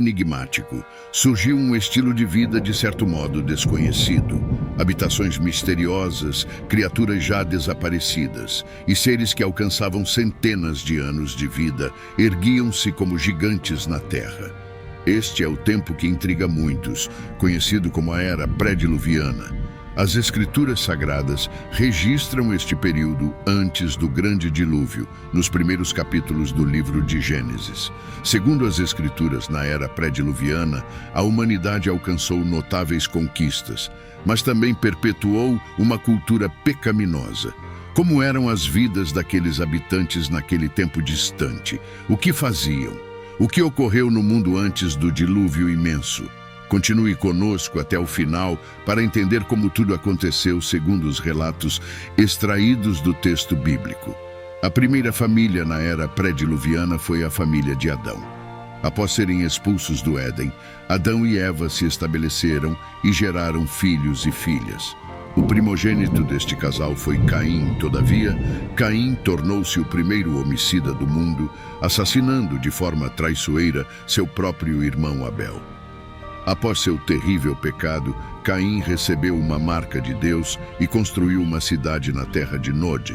enigmático, surgiu um estilo de vida de certo modo desconhecido. Habitações misteriosas, criaturas já desaparecidas e seres que alcançavam centenas de anos de vida erguiam-se como gigantes na Terra. Este é o tempo que intriga muitos, conhecido como a Era Pré-Diluviana. As Escrituras Sagradas registram este período antes do Grande Dilúvio, nos primeiros capítulos do livro de Gênesis. Segundo as Escrituras, na Era Pré-Diluviana, a humanidade alcançou notáveis conquistas, mas também perpetuou uma cultura pecaminosa. Como eram as vidas daqueles habitantes naquele tempo distante? O que faziam? O que ocorreu no mundo antes do dilúvio imenso? Continue conosco até o final para entender como tudo aconteceu segundo os relatos extraídos do texto bíblico. A primeira família na era pré-diluviana foi a família de Adão. Após serem expulsos do Éden, Adão e Eva se estabeleceram e geraram filhos e filhas. O primogênito deste casal foi Caim. Todavia, Caim tornou-se o primeiro homicida do mundo, assassinando de forma traiçoeira seu próprio irmão Abel. Após seu terrível pecado, Caim recebeu uma marca de Deus e construiu uma cidade na terra de Nod.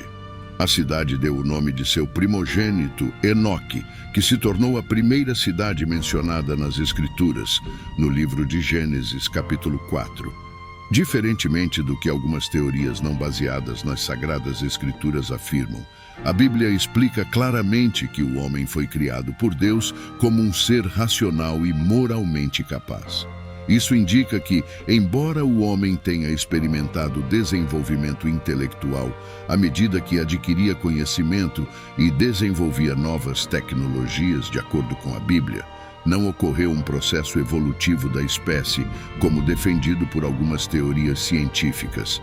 A cidade deu o nome de seu primogênito, Enoque, que se tornou a primeira cidade mencionada nas Escrituras, no livro de Gênesis, capítulo 4. Diferentemente do que algumas teorias não baseadas nas Sagradas Escrituras afirmam, a Bíblia explica claramente que o homem foi criado por Deus como um ser racional e moralmente capaz. Isso indica que, embora o homem tenha experimentado desenvolvimento intelectual à medida que adquiria conhecimento e desenvolvia novas tecnologias de acordo com a Bíblia, não ocorreu um processo evolutivo da espécie, como defendido por algumas teorias científicas.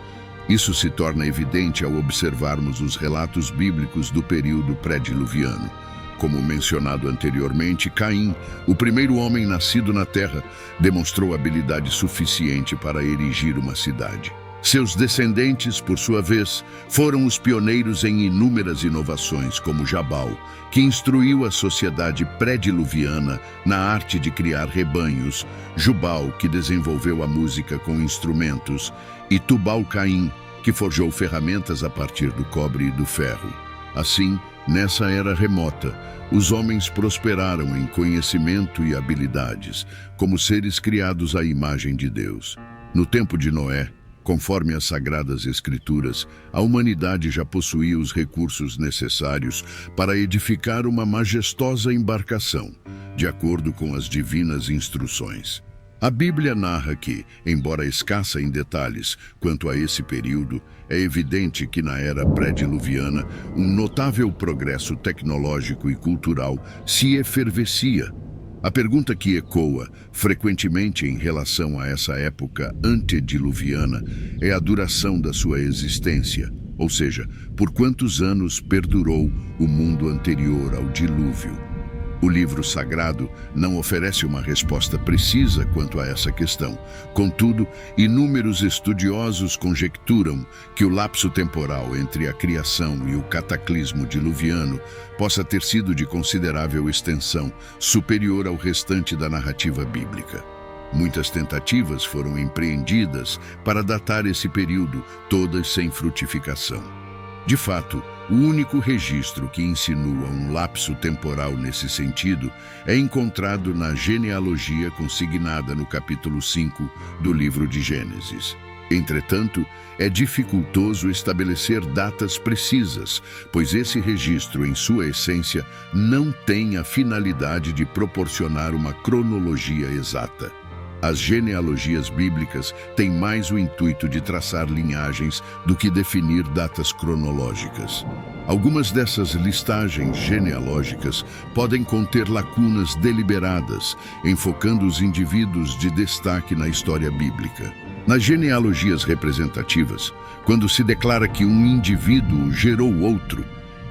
Isso se torna evidente ao observarmos os relatos bíblicos do período pré-diluviano. Como mencionado anteriormente, Caim, o primeiro homem nascido na terra, demonstrou habilidade suficiente para erigir uma cidade. Seus descendentes, por sua vez, foram os pioneiros em inúmeras inovações, como Jabal, que instruiu a sociedade pré-diluviana na arte de criar rebanhos, Jubal, que desenvolveu a música com instrumentos, e Tubal-Caim, que forjou ferramentas a partir do cobre e do ferro. Assim, nessa era remota, os homens prosperaram em conhecimento e habilidades, como seres criados à imagem de Deus. No tempo de Noé, conforme as Sagradas Escrituras, a humanidade já possuía os recursos necessários para edificar uma majestosa embarcação, de acordo com as divinas instruções. A Bíblia narra que, embora escassa em detalhes quanto a esse período, é evidente que na era pré-diluviana um notável progresso tecnológico e cultural se efervescia. A pergunta que ecoa frequentemente em relação a essa época antediluviana é a duração da sua existência, ou seja, por quantos anos perdurou o mundo anterior ao dilúvio. O livro sagrado não oferece uma resposta precisa quanto a essa questão. Contudo, inúmeros estudiosos conjecturam que o lapso temporal entre a criação e o cataclismo diluviano possa ter sido de considerável extensão, superior ao restante da narrativa bíblica. Muitas tentativas foram empreendidas para datar esse período, todas sem frutificação. De fato, o único registro que insinua um lapso temporal nesse sentido é encontrado na genealogia consignada no capítulo 5 do livro de Gênesis. Entretanto, é dificultoso estabelecer datas precisas, pois esse registro, em sua essência, não tem a finalidade de proporcionar uma cronologia exata. As genealogias bíblicas têm mais o intuito de traçar linhagens do que definir datas cronológicas. Algumas dessas listagens genealógicas podem conter lacunas deliberadas, enfocando os indivíduos de destaque na história bíblica. Nas genealogias representativas, quando se declara que um indivíduo gerou outro,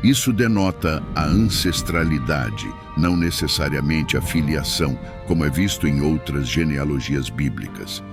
isso denota a ancestralidade, não necessariamente a filiação, como é visto em outras genealogias bíblicas.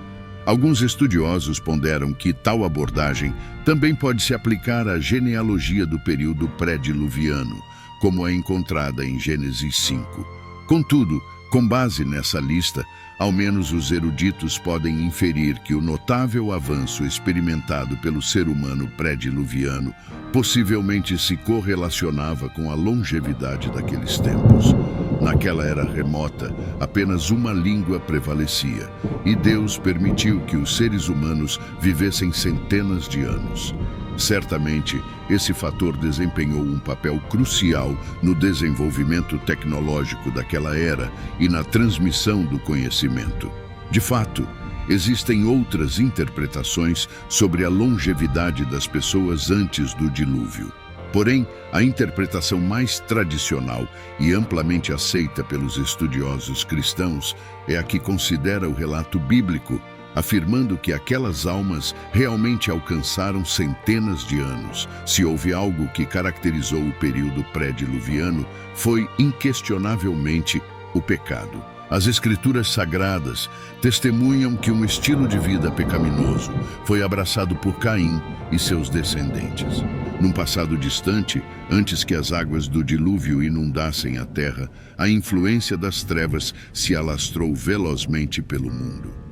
Alguns estudiosos ponderam que tal abordagem também pode se aplicar à genealogia do período pré-diluviano, como é encontrada em Gênesis 5. Contudo, Com base nessa lista, ao menos os eruditos podem inferir que o notável avanço experimentado pelo ser humano pré-diluviano possivelmente se correlacionava com a longevidade daqueles tempos. Naquela era remota, apenas uma língua prevalecia, e Deus permitiu que os seres humanos vivessem centenas de anos. Certamente, esse fator desempenhou um papel crucial no desenvolvimento tecnológico daquela era e na transmissão do conhecimento. De fato, existem outras interpretações sobre a longevidade das pessoas antes do dilúvio. Porém, a interpretação mais tradicional e amplamente aceita pelos estudiosos cristãos é a que considera o relato bíblico, afirmando que aquelas almas realmente alcançaram centenas de anos. Se houve algo que caracterizou o período pré-diluviano, foi inquestionavelmente o pecado. As Escrituras Sagradas testemunham que um estilo de vida pecaminoso foi abraçado por Caim e seus descendentes. Num passado distante, antes que as águas do dilúvio inundassem a terra, a influência das trevas se alastrou velozmente pelo mundo.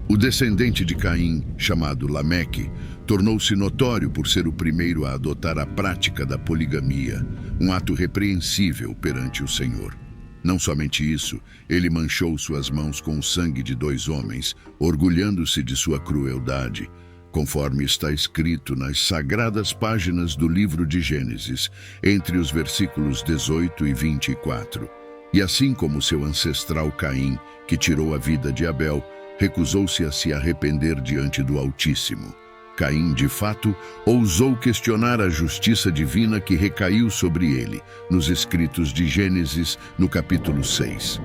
O descendente de Caim, chamado Lameque, tornou-se notório por ser o primeiro a adotar a prática da poligamia, um ato repreensível perante o Senhor. Não somente isso, ele manchou suas mãos com o sangue de 2 homens, orgulhando-se de sua crueldade, conforme está escrito nas sagradas páginas do livro de Gênesis, entre os versículos 18 e 24. E assim como seu ancestral Caim, que tirou a vida de Abel, recusou-se a se arrepender diante do Altíssimo. Caim, de fato, ousou questionar a justiça divina que recaiu sobre ele, nos escritos de Gênesis, no capítulo 6.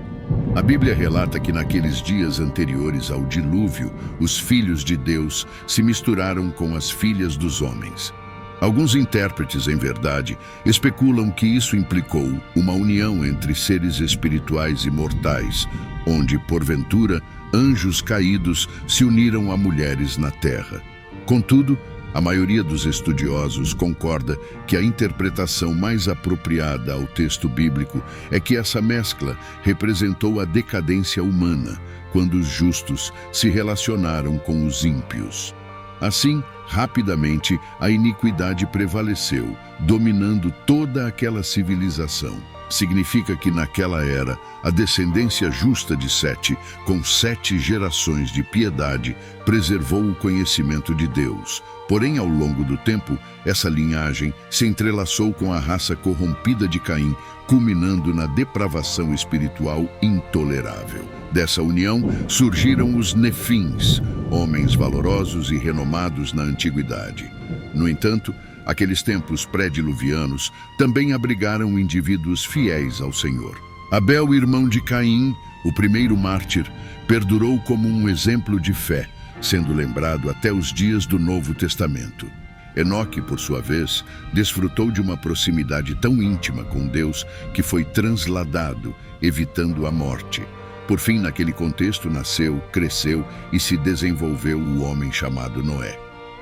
A Bíblia relata que naqueles dias anteriores ao dilúvio, os filhos de Deus se misturaram com as filhas dos homens. Alguns intérpretes, em verdade, especulam que isso implicou uma união entre seres espirituais e mortais, onde, porventura, anjos caídos se uniram a mulheres na terra. Contudo, a maioria dos estudiosos concorda que a interpretação mais apropriada ao texto bíblico é que essa mescla representou a decadência humana, quando os justos se relacionaram com os ímpios. Assim, rapidamente, a iniquidade prevaleceu, dominando toda aquela civilização. Significa que naquela era, a descendência justa de Sete, com 7 gerações de piedade, preservou o conhecimento de Deus. Porém, ao longo do tempo, essa linhagem se entrelaçou com a raça corrompida de Caim, culminando na depravação espiritual intolerável. Dessa união surgiram os Nefins, homens valorosos e renomados na antiguidade. No entanto, aqueles tempos pré-diluvianos também abrigaram indivíduos fiéis ao Senhor. Abel, irmão de Caim, o primeiro mártir, perdurou como um exemplo de fé, sendo lembrado até os dias do Novo Testamento. Enoque, por sua vez, desfrutou de uma proximidade tão íntima com Deus que foi transladado, evitando a morte. Por fim, naquele contexto, nasceu, cresceu e se desenvolveu o homem chamado Noé.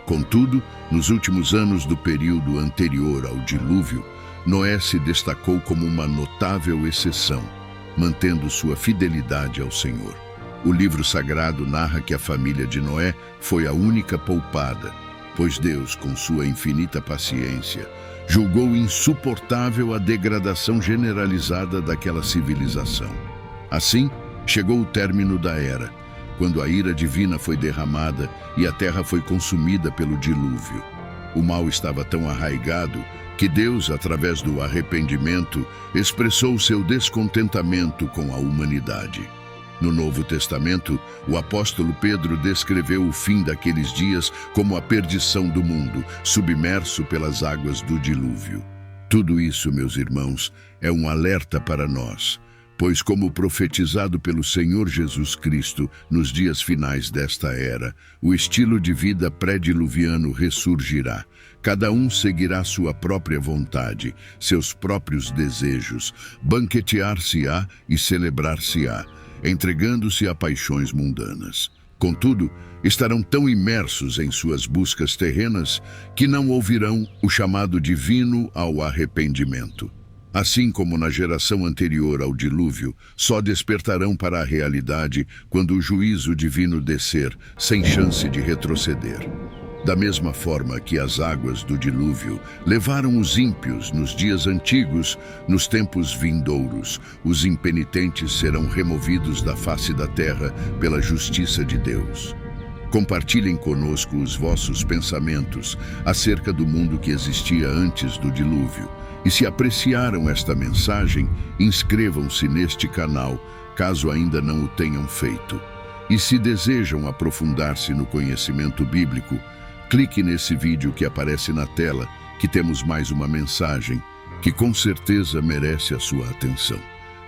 Contudo, nos últimos anos do período anterior ao dilúvio, Noé se destacou como uma notável exceção, mantendo sua fidelidade ao Senhor. O livro sagrado narra que a família de Noé foi a única poupada, pois Deus, com sua infinita paciência, julgou insuportável a degradação generalizada daquela civilização. Assim, chegou o término da era, quando a ira divina foi derramada e a terra foi consumida pelo dilúvio. O mal estava tão arraigado que Deus, através do arrependimento, expressou seu descontentamento com a humanidade. No Novo Testamento, o apóstolo Pedro descreveu o fim daqueles dias como a perdição do mundo, submerso pelas águas do dilúvio. Tudo isso, meus irmãos, é um alerta para nós, pois, como profetizado pelo Senhor Jesus Cristo nos dias finais desta era, o estilo de vida pré-diluviano ressurgirá. Cada um seguirá sua própria vontade, seus próprios desejos, banquetear-se-á e celebrar-se-á, entregando-se a paixões mundanas. Contudo, estarão tão imersos em suas buscas terrenas que não ouvirão o chamado divino ao arrependimento. Assim como na geração anterior ao dilúvio, só despertarão para a realidade quando o juízo divino descer, sem chance de retroceder. Da mesma forma que as águas do dilúvio levaram os ímpios nos dias antigos, nos tempos vindouros, os impenitentes serão removidos da face da terra pela justiça de Deus. Compartilhem conosco os vossos pensamentos acerca do mundo que existia antes do dilúvio. E se apreciaram esta mensagem, inscrevam-se neste canal, caso ainda não o tenham feito. E se desejam aprofundar-se no conhecimento bíblico, clique nesse vídeo que aparece na tela, que temos mais uma mensagem, que com certeza merece a sua atenção.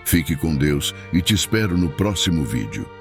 Fique com Deus e te espero no próximo vídeo.